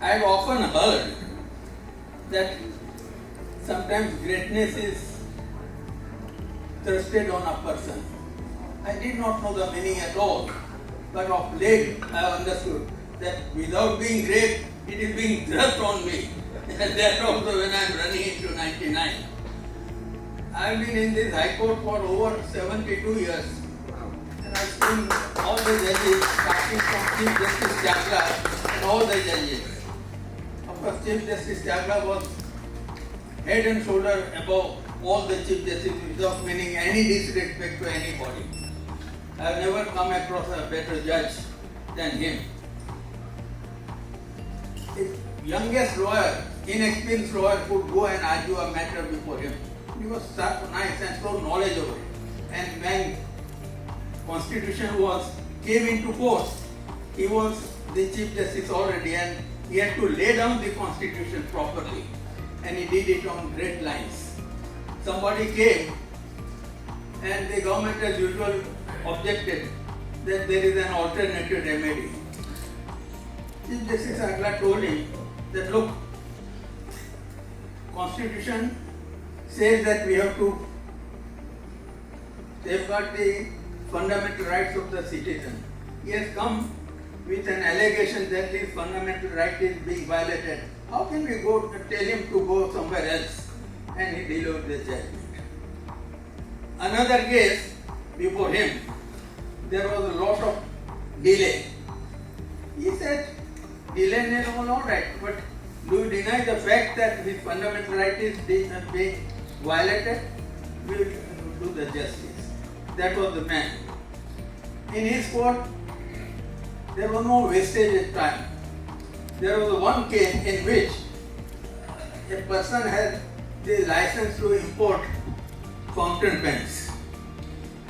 I've often heard that sometimes greatness is thrusted on a person. I did not know the meaning at all, but of late I understood that without being great, it is being thrust on me. And that also when I am running into 99. I have been in this High Court for over 72 years. And I've seen all the judges, starting from Chief Justice Chakla and all the judges. Of course, Chief Justice Chakla was head and shoulder above all the Chief Justices without meaning any disrespect to anybody. I have never come across a better judge than him. If youngest lawyer, inexperienced lawyer could go and argue a matter before him. He was so nice and so knowledgeable. And when Constitution came into force, he was the Chief Justice already and he had to lay down the Constitution properly. And he did it on great lines. Somebody came and the government as usual objected that there is an alternative remedy. Chief Justice Agla told him that look, Constitution says that we have to safeguard the fundamental rights of the citizen. He has come with an allegation that this fundamental right is being violated. How can we go tell him to go somewhere else? And he delivered the judgment. Another case before him, there was a lot of delay. He said, delay is all right, but do you deny the fact that this fundamental right is being violated? We will do the justice. That was the man. In his court, there was no wastage of time. There was one case in which a person had the license to import fountain pens.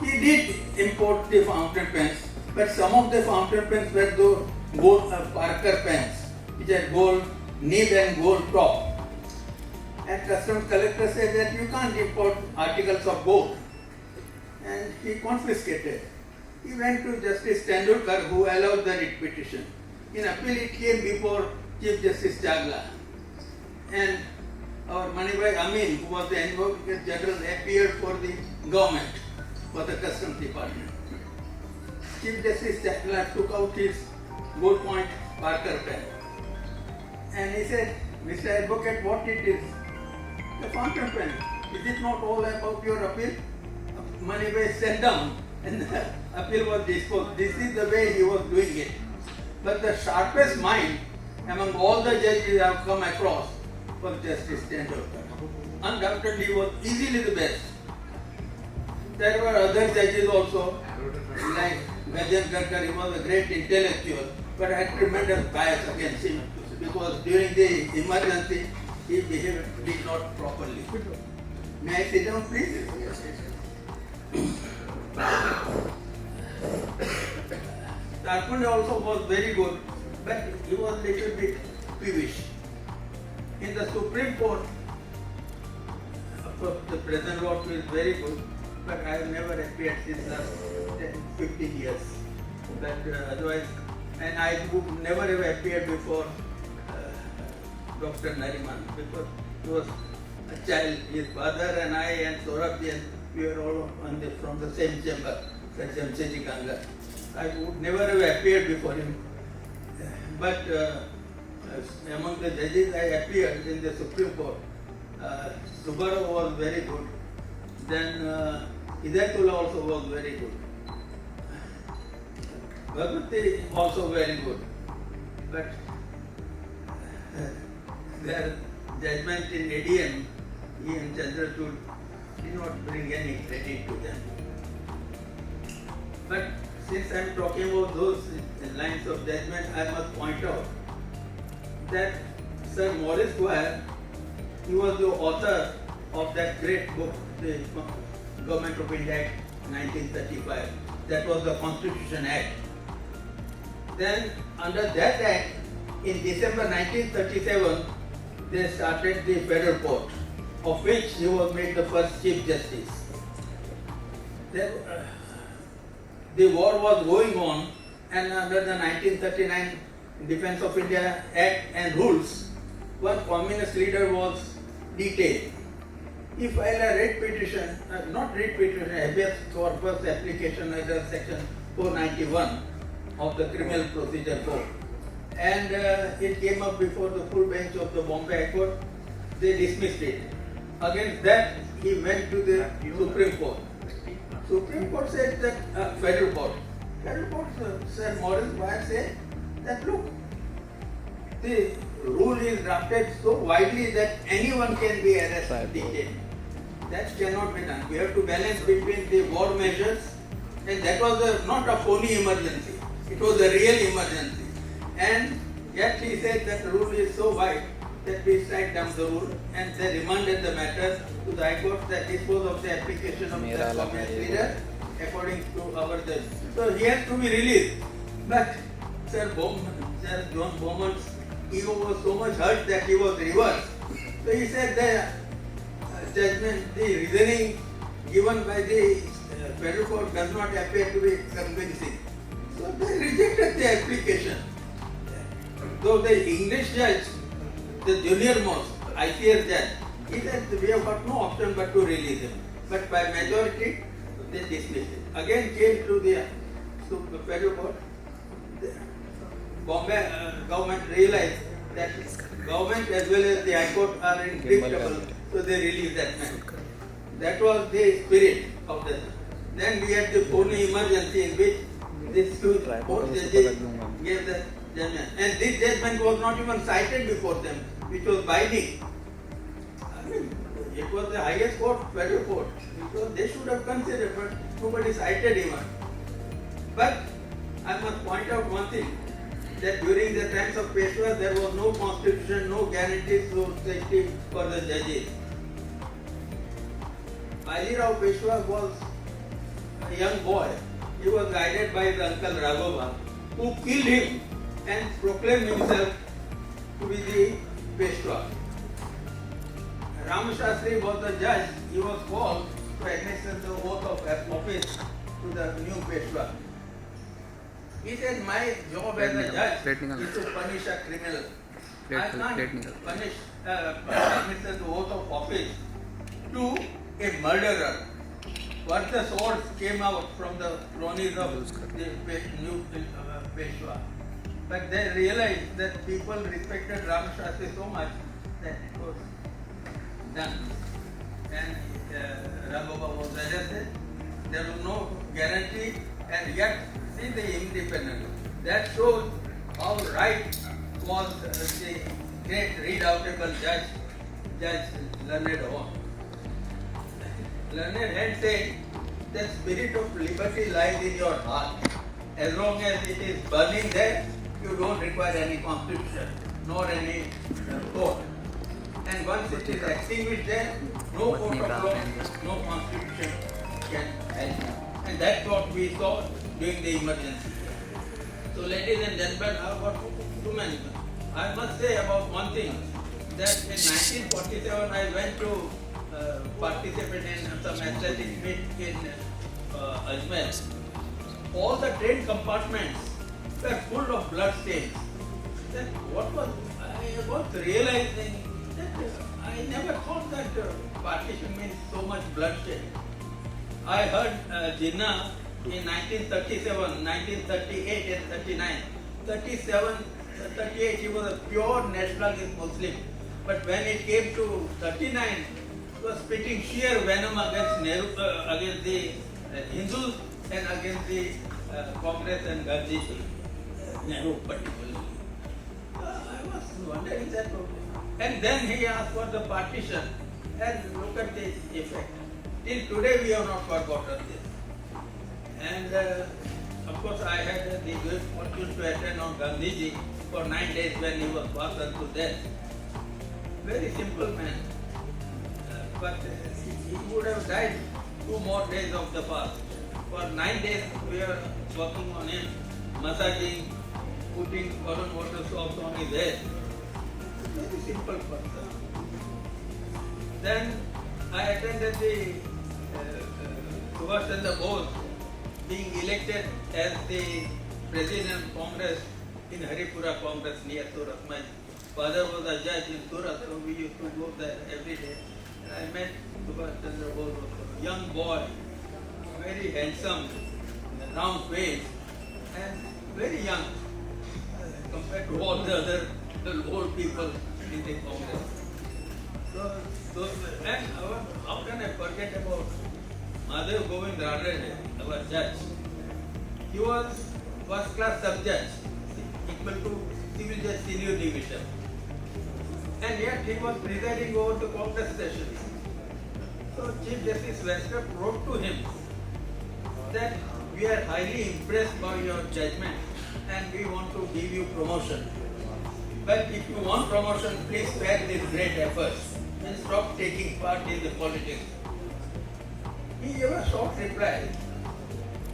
He did import the fountain pens, but some of the fountain pens were those gold Parker pens, which had gold nib and gold top. And customs collector said that you can't import articles of gold. And he confiscated. He went to Justice Tendulkar, who allowed the writ petition. In appeal, it came before Chief Justice Chagla. And our Manibhai Amin, who was the Advocate General, appeared for the government, for the Customs Department. Chief Justice Chagla took out his gold point Parker pen. And he said, Mr. Advocate, what it is? The fountain pen. Is it not all about your appeal? Manibhai sat down and the appeal was disposed. This is the way he was doing it. But the sharpest mind among all the judges I have come across was Justice Tendulkar. Undoubtedly, he was easily the best. There were other judges also, like Vajan Karkar. He was a great intellectual, but I had tremendous bias against him because during the emergency, he did not properly. May I sit down, please? Tarpande also was very good, but he was a little bit peevish. In the Supreme Court, of course, the present law is very good, but I have never appeared since last 15 years. But otherwise, and I would never have appeared before Dr. Nariman because he was a child. His father and I and Saurabh and we were all from the same chamber, Jamshedji Ganga. I would never have appeared before him. But among the judges I appeared in the Supreme Court, Subbarao was very good. Then Hidayatullah also was very good. Bhagwati also very good. But their judgment in ADM, he and Chandrachud did not bring any credit to them. But since I am talking about those lines of judgment, I must point out that Sir Maurice Squire, he was the author of that great book, the Government of India Act 1935. That was the Constitution Act. Then under that act, in December 1937, they started the Federal Court, of which he was made the first Chief Justice. Then, the war was going on, and under the 1939 Defense of India Act and rules, one communist leader was detained. He filed a writ petition, not writ petition, habeas corpus application under section 491 of the Criminal Procedure Code. And it came up before the full bench of the Bombay High Court. They dismissed it. Against that, he went to the Supreme Court. Supreme Court said that Federal Court. Federal Court, Sir Morris Wire said that look, the rule is drafted so widely that anyone can be arrested, detained. That cannot be done. We have to balance between the war measures, and that was not a phony emergency. It was a real emergency. And yet he said that the rule is so wide that we strike down the rule, and they remanded the matter to the High Court that dispose of the application of the communist leader according to our judgment. So he has to be released. But Sir John Bowman's ego was so much hurt that he was reversed. So he said the judgment, the reasoning given by the Federal Court does not appear to be convincing. So they rejected the application. Though the English judge, the junior most, ICS judge, he said we have got no option but to release him. But by majority, they dismissed it. Again came to the Federal Court. The Bombay government realized that government as well as the High Court are indefectible, so they released that man. That was the spirit of the. Then we had the phony emergency in which this court judges gave the judgment. And this judgment was not even cited before them, which was binding. I mean, it was the highest court, Federal Court. They should have considered, but nobody cited even. But I must point out one thing, that during the times of Peshwa, there was no constitution, no guarantees of safety for the judges. Bajirao Peshwa was a young boy. He was guided by his uncle Raghova, who killed him and proclaimed himself to be the Peshwa. Ramashastri was the judge. He was called to administer the oath of office to the new Peshwa. He said, my job as a judge is to punish a criminal. I can't punish, administer the oath of office to a murderer. But the swords came out from the cronies of the new Peshwa. But they realized that people respected Ramashastri so much that it was done. And Raghova was arrested. There was no guarantee, and yet see the independence. That shows how right was the great redoubtable judge, Learned Horn. Learned had said, the spirit of liberty lies in your heart. As long as it is burning there, you don't require any constitution, nor any court. And once it is extinguished there, no court of law, no constitution can help. And that's what we saw during the emergency. So ladies and gentlemen, how about women? I must say about one thing, that in 1947 I went to participate in some athletic meet in Ajmer. All the train compartments were full of blood stains. Then I was realizing that I never thought that partition means so much bloodshed. I heard Jinnah in 1937, 1938 and 39. 38 he was a pure nationalist Muslim. But when it came to 39, he was spitting sheer venom against against the Hindus and against the Congress and Gandhiji. Nehru particularly. I was wondering that. And then he asked for the partition, and look at the effect. Till today we have not forgotten this. And of course I had the good fortune to attend on Gandhiji for 9 days when he was passed to death. Very simple man. But he would have died 2 more days of the fast. For 9 days we were working on him, massaging, putting foreign water soaps on his head. Very simple person. Then I attended the Subhash Chandra Bose being elected as the President of Congress in Haripura Congress near Surat. My father was a judge in Surat, so we used to go there every day. And I met Subhash Chandra Bose, a young boy, very handsome, round face, and very young compared to all the other old people in the Congress. So and how can I forget about Madhav Govind Rana, our judge? He was first class sub-judge, equal to civil judge senior division. And yet he was presiding over the Congress sessions. So Chief Justice Westrup wrote to him that we are highly impressed by your judgment and we want to give you promotion. But if you want promotion, please spare these great efforts and stop taking part in the politics. He gave a short reply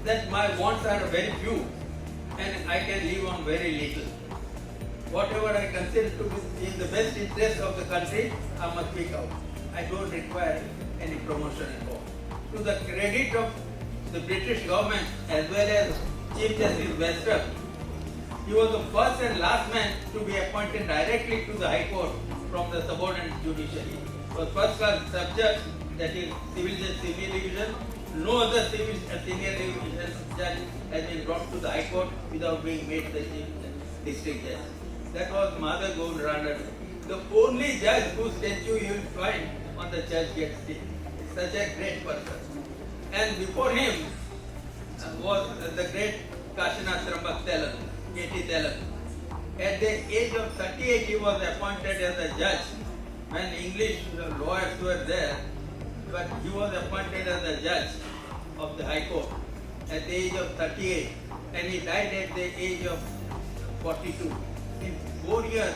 that my wants are very few and I can live on very little. Whatever I consider to be in the best interest of the country, I must speak out. I don't require any promotion at all. To the credit of the British government as well as Chief Justice Westrup, he was the first and last man to be appointed directly to the High Court from the subordinate judiciary. For first class sub-judge, that is civil judge senior division, no other civil senior division judge has been brought to the High Court without being made the chief district judge. That was Madhav Govind Rana, the only judge whose statue you will find on the church gate still. Such a great person. And before him was the great Kashinashrama Telan, K.T. Telan. At the age of 38, he was appointed as a judge when English lawyers were there, but he was appointed as a judge of the High Court at the age of 38, and he died at the age of 42. In 4 years,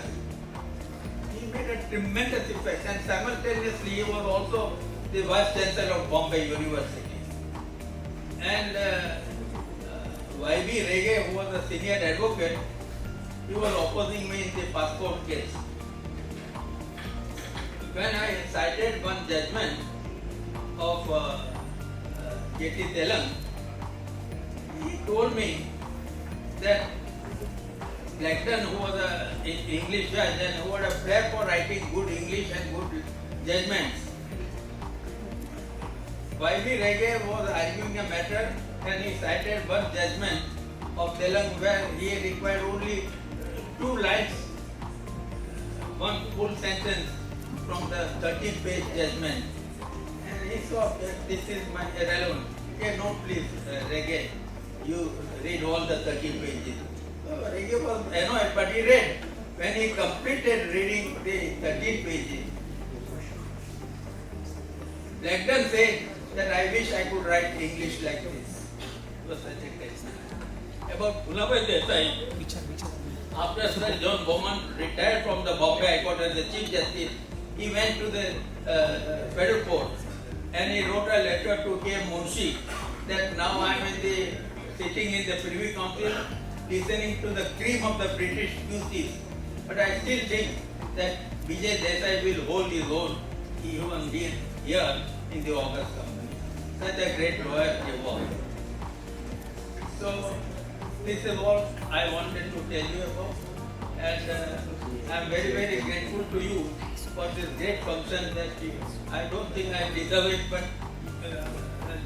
he made a tremendous effect, and simultaneously he was also the Vice Chancellor of Bombay University. And Y.B. Rege, who was a senior advocate, he was opposing me in the passport case. When I cited one judgment of K.T. Telan, he told me that Blackton, who was an English judge and who had a flair for writing good English and good judgments, Y.B. Rege was arguing a matter and he cited one judgment of Telan where he required only 2 lines, one full sentence from the 13-page judgment. And he saw that this is my irrelevant. Okay, no, please, Rege, you read all the 13 pages. So Rege was annoyed, but he read. When he completed reading the 13 pages, Blackton said that I wish I could write English like this. It was such a great man. About Pulabhai Desai, after Sir John Bowman retired from the Bombay High Court as the Chief Justice, he went to the Federal Court and he wrote a letter to K.M. Munshi that now I am sitting in the Privy Council listening to the cream of the British justice. But I still think that Vijay Desai will hold his own even here in the August Company. Such a great lawyer he was. So this is all I wanted to tell you about, and I am very, very grateful to you for this great function that I don't think I deserve it, but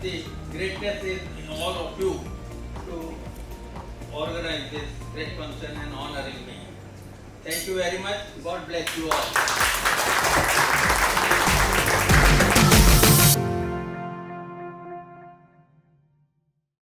the greatness is in all of you to organize this great function and honoring me. Thank you very much. God bless you all.